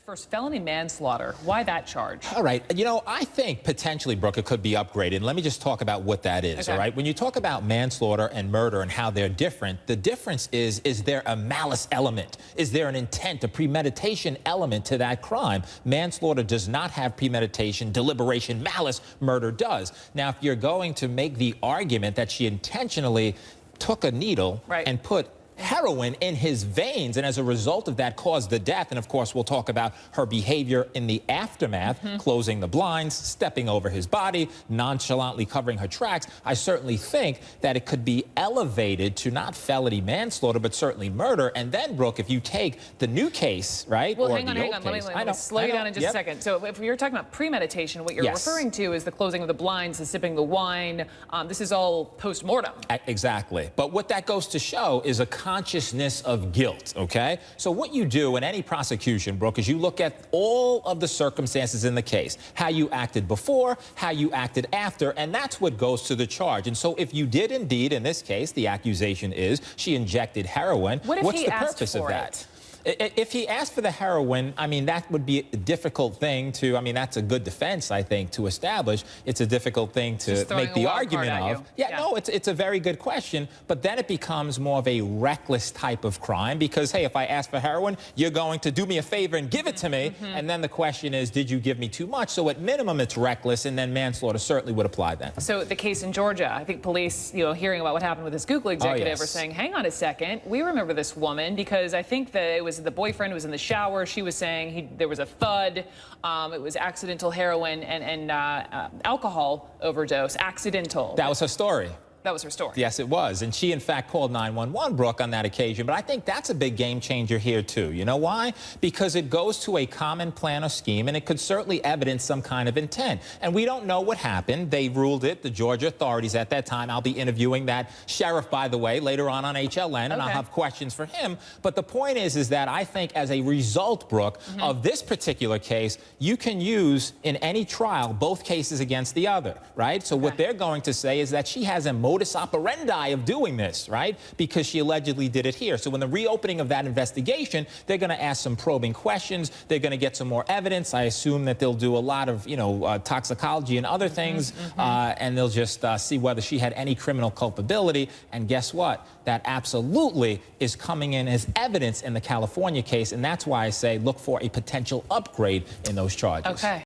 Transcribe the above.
First, felony manslaughter. Why that charge? All right. You know, I think potentially, Brooke, it could be upgraded. And let me just talk about what that is, Okay. all right? When you talk about manslaughter and murder and how they're different, the difference is there a malice element? Is there an intent, a premeditation element to that crime? Manslaughter does not have premeditation, deliberation, malice. Murder does. Now, if you're going to make the argument that she intentionally took a needle and put heroin in his veins, and as a result of that caused the death. And of course, we'll talk about her behavior in the aftermath, closing the blinds, stepping over his body, nonchalantly covering her tracks. I certainly think that it could be elevated to not felony manslaughter, but certainly murder. And then, Brooke, if you take the new case, right? Well, hang on. Let me slow you down in just a second. So if you're talking about premeditation, what you're referring to is the closing of the blinds, the sipping the wine. This is all post-mortem. Exactly. But what that goes to show is a consciousness of guilt, okay? So what you do in any prosecution, Brooke, is you look at all of the circumstances in the case, how you acted before, how you acted after, and that's what goes to the charge. And so if you did indeed, in this case, the accusation is she injected heroin, what's the purpose of that? If he asked for the heroin, I mean, that would be a difficult thing to, I mean, that's a good defense, I think, to establish. It's a difficult thing to make the argument of. Yeah, no, it's a very good question, but then it becomes more of a reckless type of crime because, hey, if I ask for heroin, you're going to do me a favor and give it to me, and then the question is, did you give me too much? So at minimum, it's reckless, and then manslaughter certainly would apply then. So the case in Georgia, I think police, hearing about what happened with this Google executive are saying, hang on a second, we remember this woman because I think that it was the boyfriend was in the shower. She was saying there was a thud. It was accidental heroin and alcohol overdose. Accidental. That was her story. That was her story. Yes, it was. And she, in fact, called 911, Brooke, on that occasion. But I think that's a big game changer here, too. You know why? Because it goes to a common plan or scheme, and it could certainly evidence some kind of intent. And we don't know what happened. They ruled it, the Georgia authorities at that time. I'll be interviewing that sheriff, by the way, later on HLN, and I'll have questions for him. But the point is that I think as a result, Brooke, of this particular case, you can use in any trial both cases against the other, right? So what they're going to say is that she has a modus operandi of doing this, right? Because she allegedly did it here. So when the reopening of that investigation, they're going to ask some probing questions. They're going to get some more evidence. I assume that they'll do a lot of, toxicology and other things, and they'll just see whether she had any criminal culpability. And guess what? That absolutely is coming in as evidence in the California case, and that's why I say look for a potential upgrade in those charges. Okay.